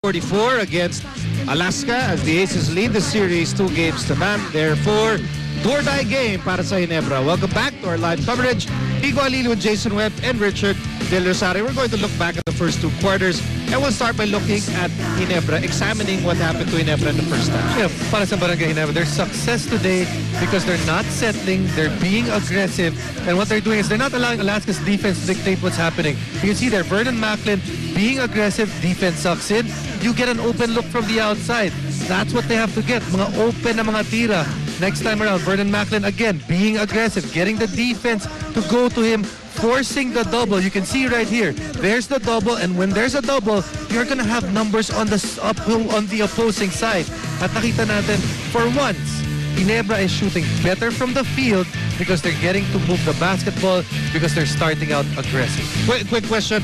44 against Alaska as the Aces lead the series 2-0. Therefore, do-or-die game para sa Ginebra. Welcome back to our live coverage. Igo Alili with Jason Webb and Richard Del Rosario. We're going to look back at the first two quarters and we'll start by looking at Ginebra, examining what happened to Ginebra in the first half. Yeah, para sa Barangay Ginebra, their success today because they're not settling, they're being aggressive, and what they're doing is they're not allowing Alaska's defense to dictate what's happening. You can see there, Vernon Macklin being aggressive, defense sucks in. You get an open look from the outside. That's what they have to get. Mga open na mga tira. Next time around, Vernon Macklin again being aggressive, getting the defense to go to him, forcing the double. You can see right here, there's the double, and when there's a double, you're gonna have numbers on the opposing side. At nakita natin, for once, Ginebra is shooting better from the field because they're getting to move the basketball because they're starting out aggressive. Quick question.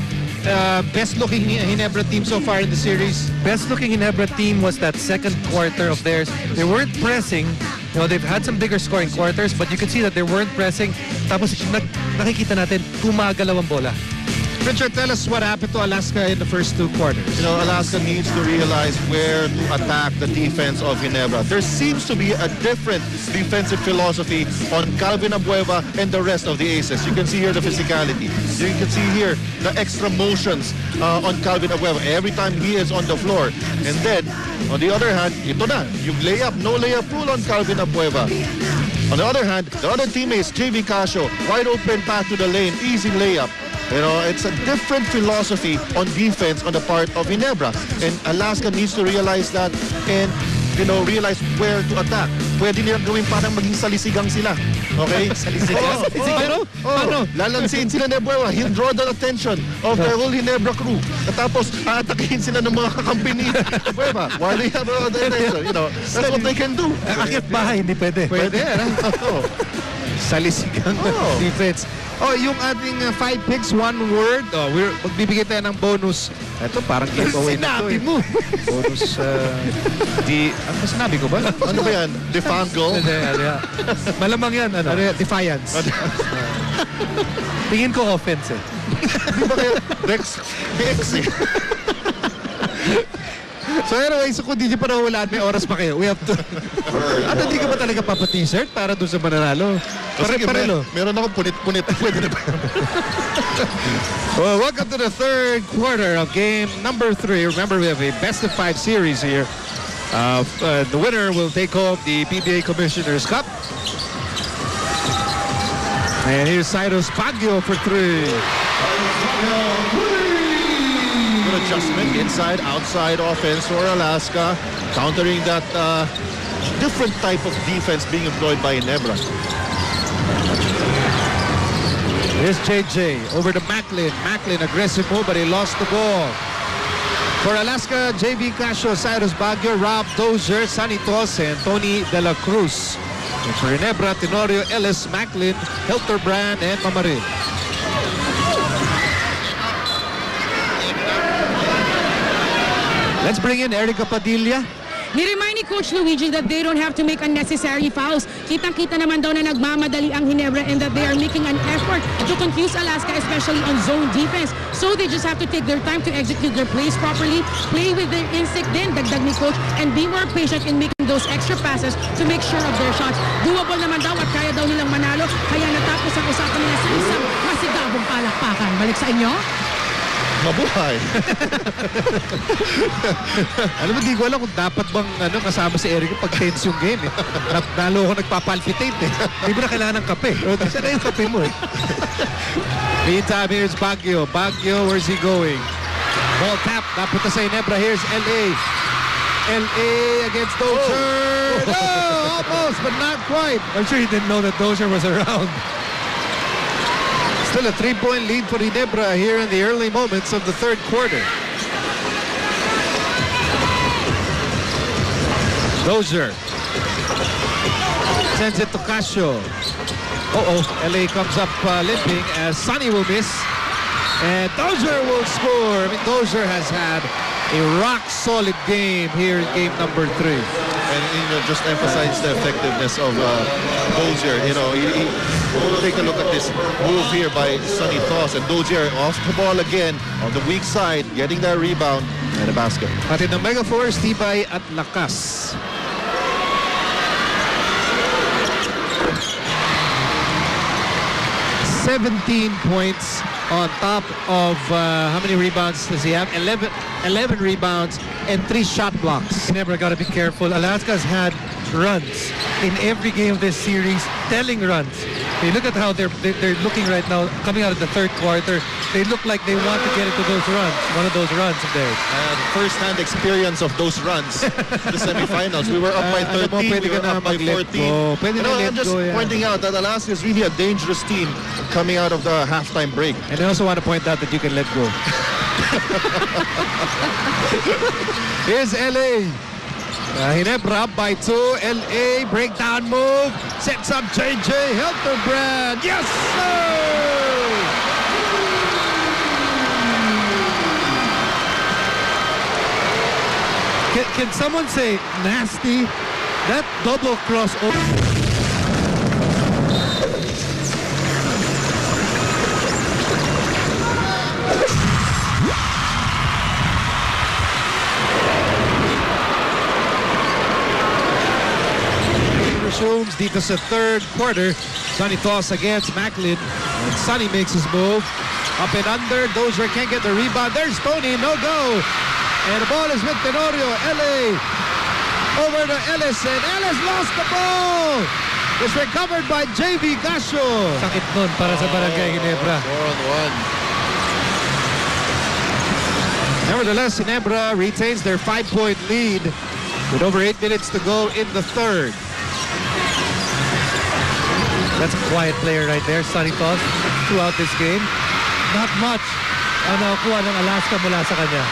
Best-looking Ginebra team so far in the series? Best-looking Ginebra team was that second quarter of theirs. They weren't pressing. You know, they've had some bigger scoring quarters, but you can see that they weren't pressing. Tapos nakikita natin, gumagalaw ang bola. Richard, tell us what happened to Alaska in the first two quarters. You know, Alaska needs to realize where to attack the defense of Ginebra. There seems to be a different defensive philosophy on Calvin Abueva and the rest of the Aces. You can see here the physicality. You can see here the extra motions on Calvin Abueva every time he is on the floor. And then, on the other hand, ito na, yung layup, no layup rule on Calvin Abueva. On the other hand, the other teammates, JV Casio, wide open path to the lane, easy layup. You know, it's a different philosophy on defense on the part of Ginebra. And Alaska needs to realize that and, you know, realize where to attack. Pwede nilang gawin parang maging salisigang sila. Okay? Salisigang? Paano? Lalansin sila ni Abueva. He'll draw the attention of the whole Ginebra crew. At tapos, aatakihin sila ng mga kakampi ni Abueva. While they have the attention. You know, that's what they can do. Akit bahay, hindi pwede. Pwede. Salisigang defense. Oh, yung ating 5 picks, 1 word. Oh, we're magbibigay tayo ng bonus. Ito parang giveaway na ito. Sinabi mo. Bonus, ano sinabi ko ba? Ano ba yan? Defangle? Malamang yan. Ano? Defiance. Tingin ko offense eh. Di ba kaya Rex eh? So anyway, so kung di nyo pa nahulaan, may oras pa kayo. We have to... Ano, di ka ba talaga papa-t-shirt para doon sa mananalo? Pare-parelo. Meron ako punit-punit. Pwede na ba? Well, welcome to the third quarter of game number 3. Remember, we have a best-of-5 series here. The winner will take home the PBA Commissioner's Cup. And here's Cyrus Baguio for 3. Adjustment, inside, outside offense for Alaska, countering that different type of defense being employed by Ginebra. Here's JJ over to Macklin. Macklin, aggressive move, but he lost the ball. For Alaska, JV Casio, Cyrus Baguio, Rob Dozier, Sonny Tos, and Tony De La Cruz. And for Ginebra, Tenorio, Ellis, Macklin, Hilterbrand, and Mamaril. Let's bring in Erica Padilla. Ni-remind ni Coach Luigi that they don't have to make unnecessary fouls. Kitang-kita naman daw na nagmamadali ang Ginebra and that they are making an effort to confuse Alaska, especially on zone defense. So they just have to take their time to execute their plays properly, play with their instinct din, dagdag ni Coach, and be more patient in making those extra passes to make sure of their shots. Doable naman daw at kaya daw nilang manalo, kaya natapos ang usapan nila sa isang masigabong palakpakan. Balik sa inyo. Mabuhay. Alam mo, di ko alam kung dapat bang kasama si Eric pag tense yung game eh. Nalo ako nagpapalpitate eh. Hindi mo na kailangan ng kape. Saan na yung kape mo eh? Meantime, here's Baguio. Baguio, where's he going? Ball tap. Napunta sa Ginebra. Here's LA. LA against Dozier. Oh, almost, but not quite. I'm sure he didn't know that Dozier was around. Still a 3-point lead for Ginebra here in the early moments of the third quarter. Dozier sends it to Casio. LA comes up limping as Sonny will miss. And Dozier will score. I mean, Dozier has had a rock-solid game here in game number 3. And just emphasize the effectiveness of Dozier. You know, take a look at this move here by Sonny Tos, and Dozier off the ball again on the weak side, getting that rebound. and a basket. Pati ng Mega Force, tibay at lakas. "17 points on top of how many rebounds does he have? 11 rebounds and 3 shot blocks. Ginebra got to be careful. Alaska's had runs in every game of this series, telling runs. You look at how they're looking right now, coming out of the third quarter. They look like they want to get into those runs, one of those runs of theirs. And first-hand experience of those runs. The semifinals, we were up by 13, we were up by 14. I'm just pointing out that Alaska is really a dangerous team coming out of the halftime break. And I also want to point out that you can let go. Here's LA. Ginebra up by 2. LA breakdown move. Sets up JJ Hildebrand. Yes, sir! Can someone say nasty? That double crossover. Resumes dito sa third quarter. Sonny toss against Macklin. And Sonny makes his move. Up and under. Dozier can't get the rebound. There's Tony. No go. And the ball is with Tenorio. LA over to Ellis. And Ellis lost the ball. It's recovered by JV Gasio. Sakit nun para sa Barangay Ginebra. 4-on-1. Nevertheless, Ginebra retains their 5-point lead with over 8 minutes to go in the third. That's a quiet player right there, Sonny Toss, throughout this game. Not much ang nakuha ng Alaska mula sa kanya.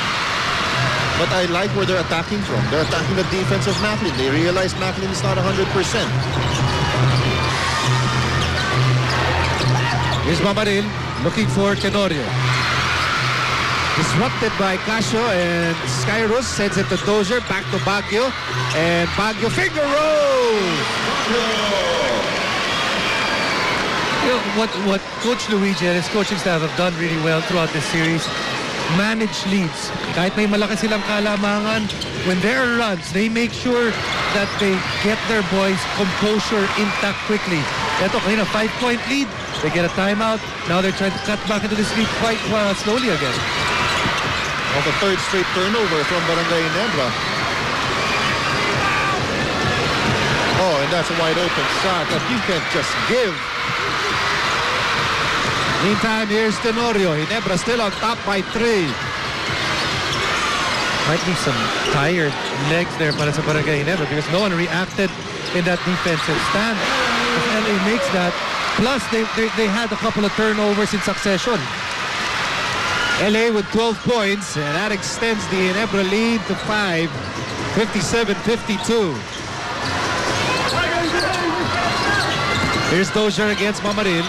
But I like where they're attacking from. They're attacking the defense of Macklin. They realize Macklin is not 100%. Here's Mamaril looking for Tenorio. Disrupted by Casio, and Skyrus sends it to Dozier, back to Baguio, and Baguio finger roll! You know, what Coach Luigi and his coaching staff have done really well throughout this series, manage leads. Kahit may malaki silang kalamangan, when there are runs, they make sure that they get their boys' composure intact quickly. Ito, kanina, 5-point lead. They get a timeout. Now they're trying to cut back into this lead quite slowly again. Of the third straight turnover from Barangay Ginebra. Oh, and that's a wide open shot that you can't just give. Meantime, here's Tenorio. Ginebra still on top by 3. Might be some tired legs there para sa Barangay Ginebra because no one reacted in that defensive stand. If LA makes that, plus they had a couple of turnovers in succession. LA with 12 points, and that extends the Ginebra lead to 5, 57-52. Here's Dozier against Mamaril.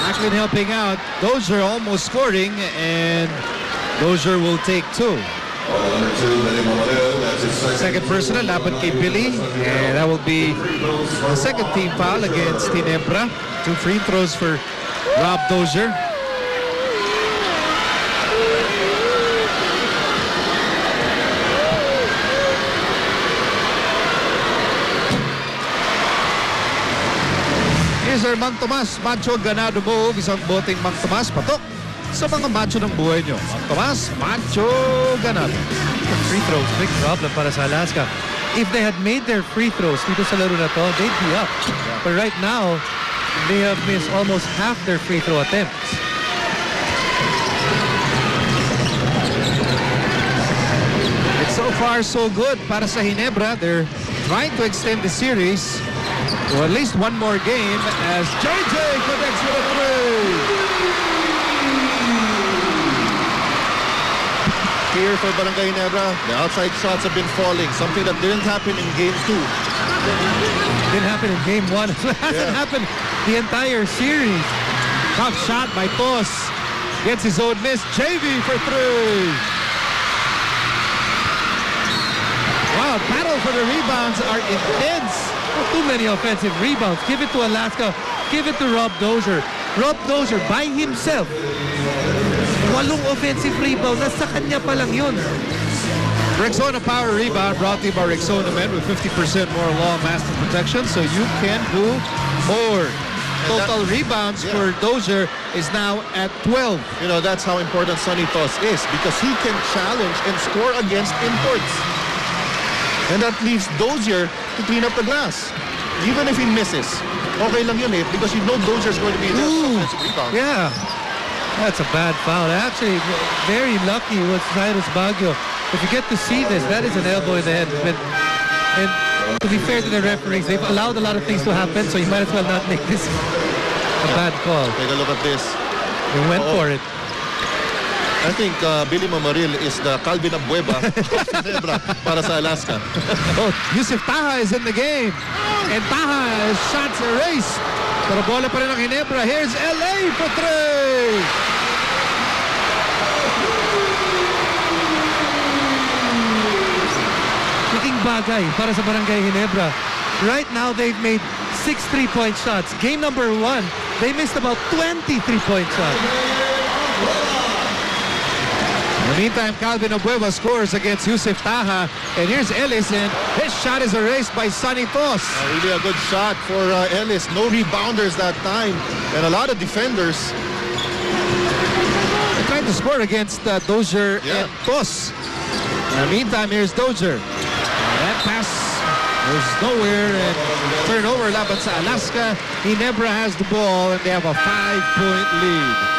Macklin helping out. Dozier almost scoring, and Dozier will take 2. Second personal, laban kay Billy, and that will be the second team foul against Ginebra. 2 free throws for Rob Dozier. Here's our Mang Tomas, macho ganado move. Isang boteng Mang Tomas, patok sa mga macho ng buhay nyo. Mang Tomas, macho ganado. Free throws, big problem para sa Alaska. If they had made their free throws dito sa laro na to, they'd be up. But right now, they have missed almost half their free throw attempts. It's so far so good para sa Ginebra. They're trying to extend the series to at least one more game as JJ connects with a 3. Here for Barangay Ginebra, the outside shots have been falling, something that didn't happen in Game 2. Didn't happen in Game 1. It hasn't happened the entire series. Tough shot by Toss. Gets his own miss. JV for 3. Wow, battle for the rebounds are intense. Not too many offensive rebounds. Give it to Alaska. Give it to Rob Dozier. Rob Dozier by himself 8 offensive rebounds. Nasa kanya pa lang yun. Rexona Power Rebound brought to you by Rexona Men with 50% more long master protection, so you can do more. Total rebounds for Dozier is now at 12. You know, that's how important Sonny Toss is, because he can challenge and score against imports. And that leaves Dozier to clean up the glass. Even if he misses, okay lang yun because you know Dozier's going to be there for offensive rebound. Yeah. That's a bad foul. Actually, very lucky with Cyrus Baguio. If you get to see this, that is an elbow in the head. And to be fair to the referees, they've allowed a lot of things to happen, so you might as well not make this a bad call. Take a look at this. They went for it. I think Billy Mamaril is the Calvin Abueva of Ginebra para sa Alaska. Oh, Yusuf Taha is in the game. And Taha's shots erased. Pero bola pa rin ng Ginebra. Here's LA for 3. Laking bagay para sa Barangay Ginebra. Right now, they've made 6 3-point shots. Game number 1, they missed about 20 3-point shots. In the meantime, Calvin Abueva scores against Yusuf Taha. And here's Ellis, and his shot is erased by Sonny Toss. Really a good shot for Ellis. No rebounders that time. And a lot of defenders. They're trying to score against Dozier and Toss. In the meantime, here's Dozier. That pass was nowhere, and turnover laban sa Alaska. Ginebra has the ball, and they have a 5-point lead.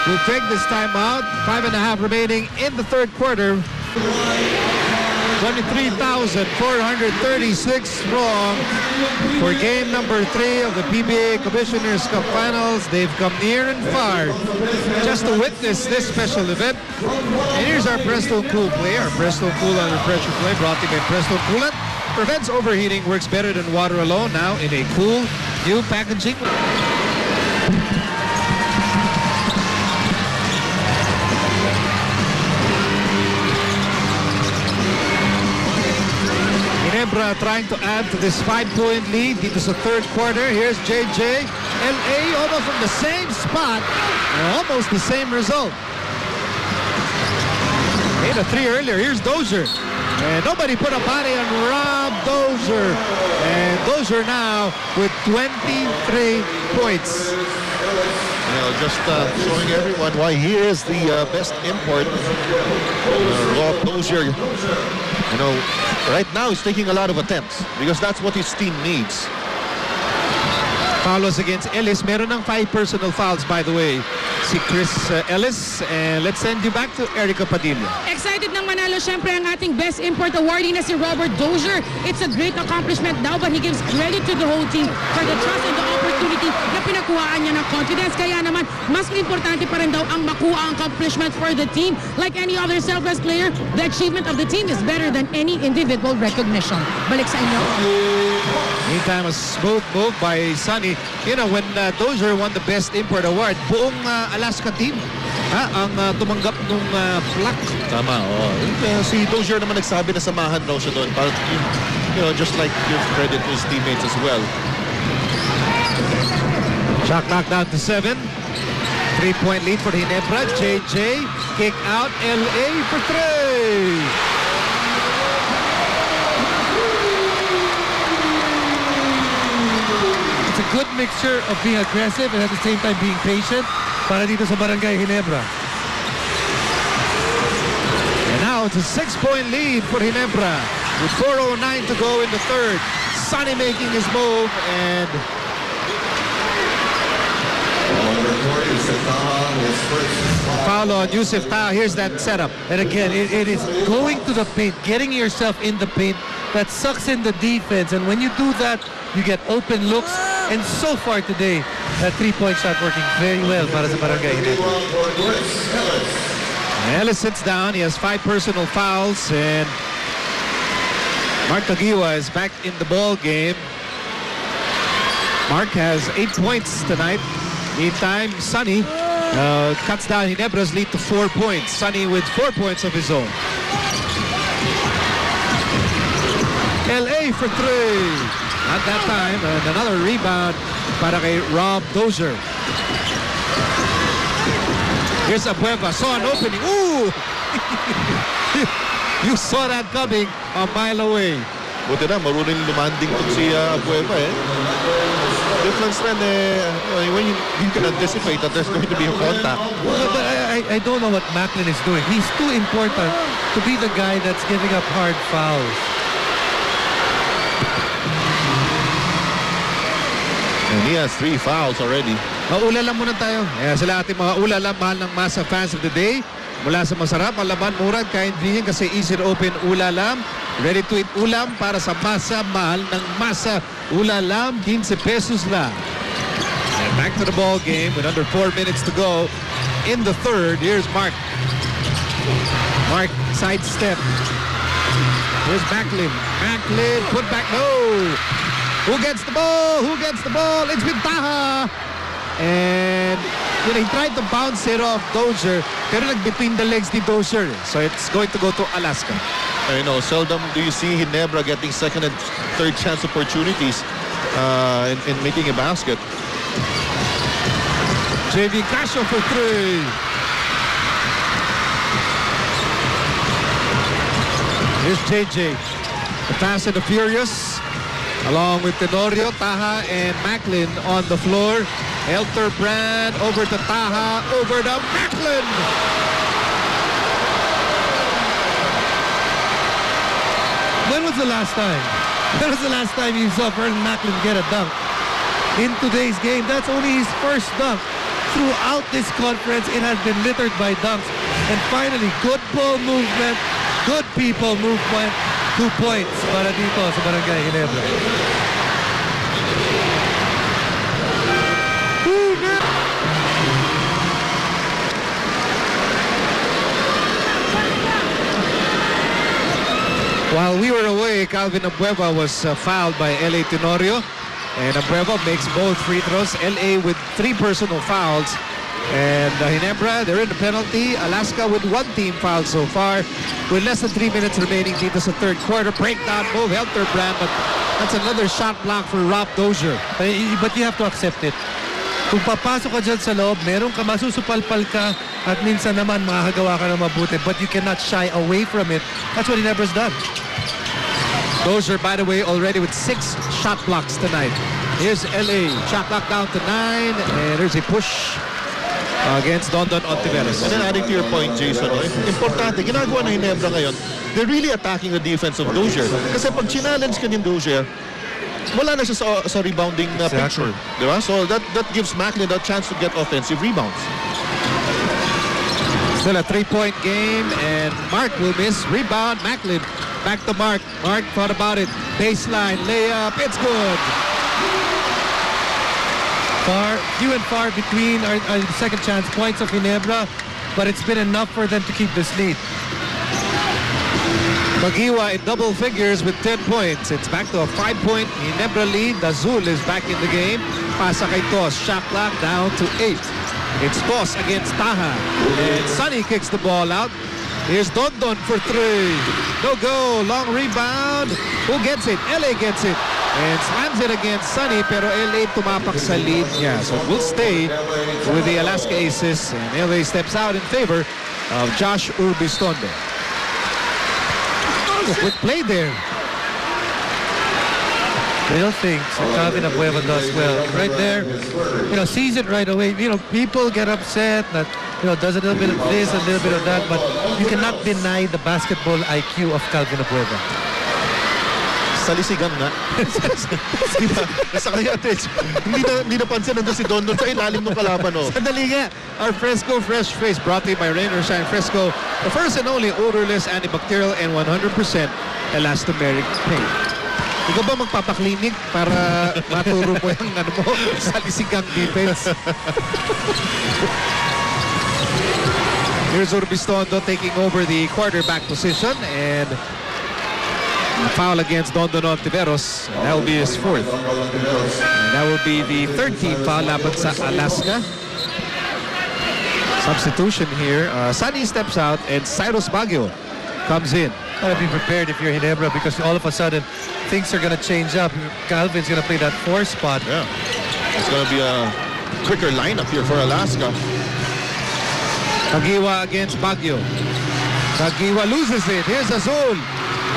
We'll take this time out. 5.5 remaining in the third quarter. 23,436 strong for game number 3 of the PBA Commissioner's Cup Finals. They've come near and far just to witness this special event. And here's our Presto Cool play. Our Presto Cool on refresher play brought to you by Presto Coolant. Prevents overheating, works better than water alone. Now in a cool new packaging. Ginebra trying to add to this 5-point lead dito sa third quarter. Here's JJ. LA almost from the same spot. Almost the same result. Made a 3 earlier. Here's Dozier. And nobody put a body on Rob Dozier. And Dozier now with 23 points. You know, just showing everyone why he is the best import. Rob Dozier, you know, right now he's taking a lot of attempts because that's what his team needs. Fouls against Ellis. Meron ng 5 personal fouls, by the way, si Chris Ellis. And let's send you back to Erica Padilla. Excited nang manalo syempre ang ating best import awardee na si Robert Dozier. It's a great accomplishment now, but he gives credit to the whole team for the trust and the opportunity na pinakuhaan niya ng confidence. Kaya naman, mas importante pa rin daw ang makuha ang accomplishment for the team. Like any other selfless player, the achievement of the team is better than any individual recognition. Balik sa inyo. Meantime, a smooth move by Sonny. You know, when Dozier won the Best Import Award, buong Alaska team ang tumanggap nung plaque. Tama, si Dozier naman nagsabi na samahan raw siya doon. Para, you know, just like give credit to his teammates as well. Shot clock down to 7. 3-point lead for Ginebra. JJ, kick out, LA for 3. It's a good mixture of being aggressive and at the same time being patient para dito sa Barangay Ginebra. And now it's a 6-point lead for Ginebra with 4:09 to go in the third. Sonny making his move, and foul on Yusuf Taha. Here's that setup. And again, it is going to the paint, getting yourself in the paint that sucks in the defense. And when you do that, you get open looks. And so far today, that 3-point shot working very well para sa Barangay Ginebra. Ellis sits down. He has 5 personal fouls, and Mark Tagiwa is back in the ball game. Mark has 8 points tonight. Meantime, Sonny cuts down Ginebra's lead to 4 points. Sonny with 4 points of his own. LA for 3. At that time, and another rebound para kay Rob Dozier. Here's Abueva. Saw an opening. Ooh! You saw that coming a mile away. Buti na, marunong lumanding to si Abueva eh. Difference rin when you can anticipate that there's going to be a contact. But I don't know what Macklin is doing. He's too important to be the guy that's giving up hard fouls. And he has 3 fouls already. Ulalam muna tayo. Sila ating mga ulalam, mahal ng masa fans of the day. Mula sa masarap, ang laman, murad, kaintindihan kasi easy to open ulalam. Ready to eat ulam para sa masa, mahal ng masa. Ulalam, 15 pesos lang. And back to the ball game with under 4 minutes to go in the third. Here's Mark. Mark, sidestep. Here's Macklin. Macklin, put back, no! Who gets the ball? Who gets the ball? It's been Taha. And he tried to bounce it off Dozier, pero between the legs ni Dozier. So it's going to go to Alaska. I know, seldom do you see Ginebra getting second and third chance opportunities in making a basket. JV Casio for 3. Here's JJ. The Fast and the Furious. Along with Tenorio, Taha, and Macklin on the floor. Elterbrand over to Taha, over to Macklin. When was the last time? When was the last time you saw Vernon Macklin get a dunk? In today's game, that's only his first dunk. Throughout this conference, it has been littered by dunks. And finally, good ball movement, good people movement. 2 points para dito sa Barangay Ginebra. While we were away, Calvin Abueva was fouled by L.A. Tenorio. And Abueva makes both free throws. L.A. with 3 personal fouls. And Ginebra, they're in the penalty. Alaska with 1 team foul so far. With less than 3 minutes remaining dito sa third quarter. Breakdown move, Elterbrand, but that's another shot block for Rob Dozier. But you have to accept it. Kung papasok ka dyan sa loob, meron ka, masusupalpal ka, at minsan naman makakagawa ka ng mabuti, but you cannot shy away from it. That's what Ginebra's done. Dozier, by the way, already with 6 shot blocks tonight. Here's LA. Shot clock down to 9, and there's a push against Dondon Ontiveros. And then adding to your point, Jason, importante, ginagawa na Ginebra ngayon, they're really attacking the defense of Dozier. Kasi pag challenge ka ni Dozier, wala na siya sa rebounding picture. Diba? So that gives Macklin a chance to get offensive rebounds. Still a 3-point game, and Mark will miss. Rebound, Macklin. Back to Mark. Mark thought about it. Baseline, layup, it's good. Few and far between are the second chance points of Ginebra, but it's been enough for them to keep this lead. Magiwa in double figures with 10 points. It's back to a 5-point Ginebra lead. Dazul is back in the game. Pasa kay Tos. Shot clock down to 8. It's Tos against Taha. And Sonny kicks the ball out. Here's Dondon for 3. No go. Long rebound. Who gets it? LA gets it. And slams it against Sonny, pero LA tumapak sa lead niya. So it will stay with the Alaska Aces. And LA steps out in favor of Josh Urbistondo. Good play there. Little things that Calvin Abueva does well. Right there, sees it right away. People get upset that, does a little bit of this, a little bit of that, but you cannot deny the basketball IQ of Calvin Abueva. Salisigan nga. Diba? Nasa kaya, hindi napansin nandun si Dondon sa ilalim ng kalaban. Sandali nga. Our Fresco Fresh Face brought to you by Rain or Shine Fresco. The first and only odorless, antibacterial, and 100% elastomeric paint. Ikaw ba magpapaklinik para maturo mo yung salisigang defense? Here's Urbistondo taking over the quarterback position, and a foul against Dondon Ontiveros. That will be his 4th. And that will be the 3rd team foul laban sa Alaska. Substitution here. Sunny steps out and Cyrus Baguio comes in. Gotta be prepared if you're Ginebra, because all of a sudden things are gonna change up. Calvin's gonna play that 4 spot. Yeah. It's gonna be a quicker lineup here for Alaska. Kagiwa against Baguio. Kagiwa loses it. Here's Azul.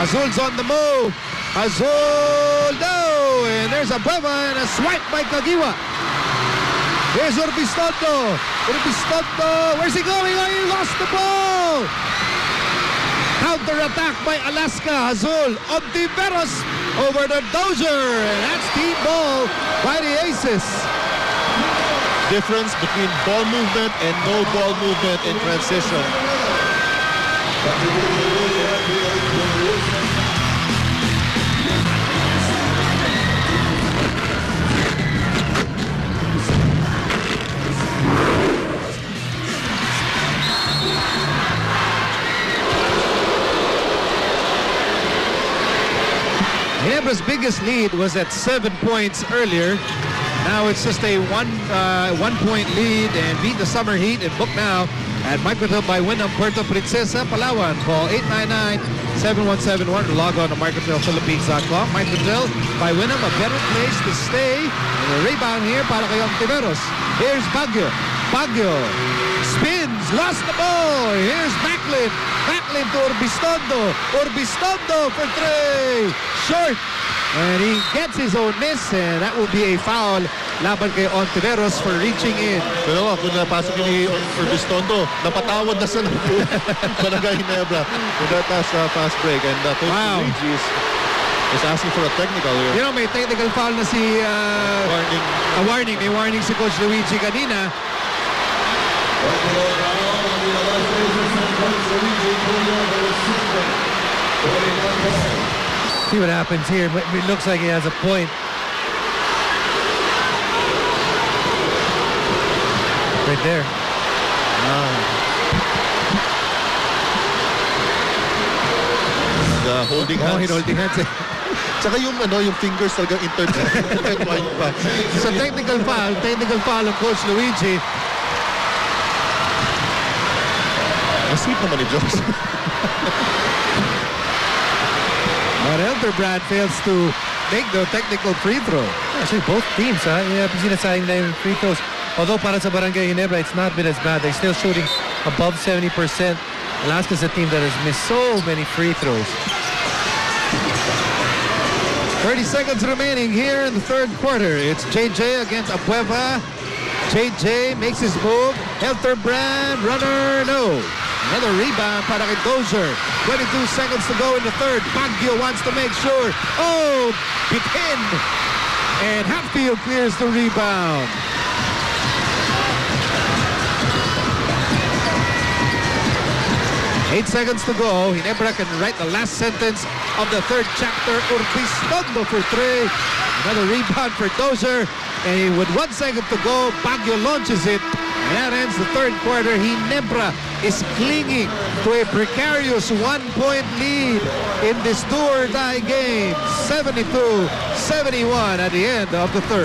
Azul's on the move. Azul, no! And there's a Bueva and a swipe by Kagiwa. Here's Urbistondo. Urbistondo, where's he going? Oh, he lost the ball! Counter-attack by Alaska. Azul, Ontiveros over the Dozier. And that's team ball by the Aces. Difference between ball movement and no ball movement in transition. Ginebra's biggest lead was at 7 points earlier. Now it's just a one-point lead and beat the Summer Heat and book now at Microtel by Winam, Puerto Princesa, Palawan. Call 899-7171 or log on to microtelphilippines.com. Microtel by Winam, a better place to stay. And a rebound here para kay Ontiveros. Here's Baguio. Baguio spins, lost the ball. Here's Macklin. Macklin to Urbistondo. Urbistondo for three. Short. And he gets his own miss, and that will be a foul laban kay Ontiveros for reaching in. Pero kung napasok ni Urbistondo, napatawad na sa Barangay Ginebra with that fast break. And Coach Luigi is asking for a technical here. You know, may technical foul na si... Warning. A warning. May warning si Coach Luigi kanina. See what happens here. It looks like he has a point. Right there. Holding hands. Holding hands. Tsaka yung fingers talagang intertwined pa. So technical foul of Coach Luigi. Nasip naman ni Jones. But Elderbrand fails to make the technical free throw. Actually, both teams, sinasayang na yung free throws. Although para sa Barangay Ginebra, it's not been as bad. They're still shooting above 70%. Alaska's a team that has missed so many free throws. 30 seconds remaining here in the third quarter. It's JJ against Abueva. JJ makes his move. Elderbrand, runner, no. Another rebound para kay Dozier. 22 seconds to go in the third. Baguio wants to make sure. Oh, Bitin. And Hatfield clears the rebound. Eight seconds to go. Ginebra can write the last sentence of the third chapter. Urbistondo for three. Another rebound for Dozier. And with 1 second to go, Baguio launches it. And that ends the third quarter. Ginebra is clinging to a precarious 1-point lead in this do-or-die game. 72-71 at the end of the third.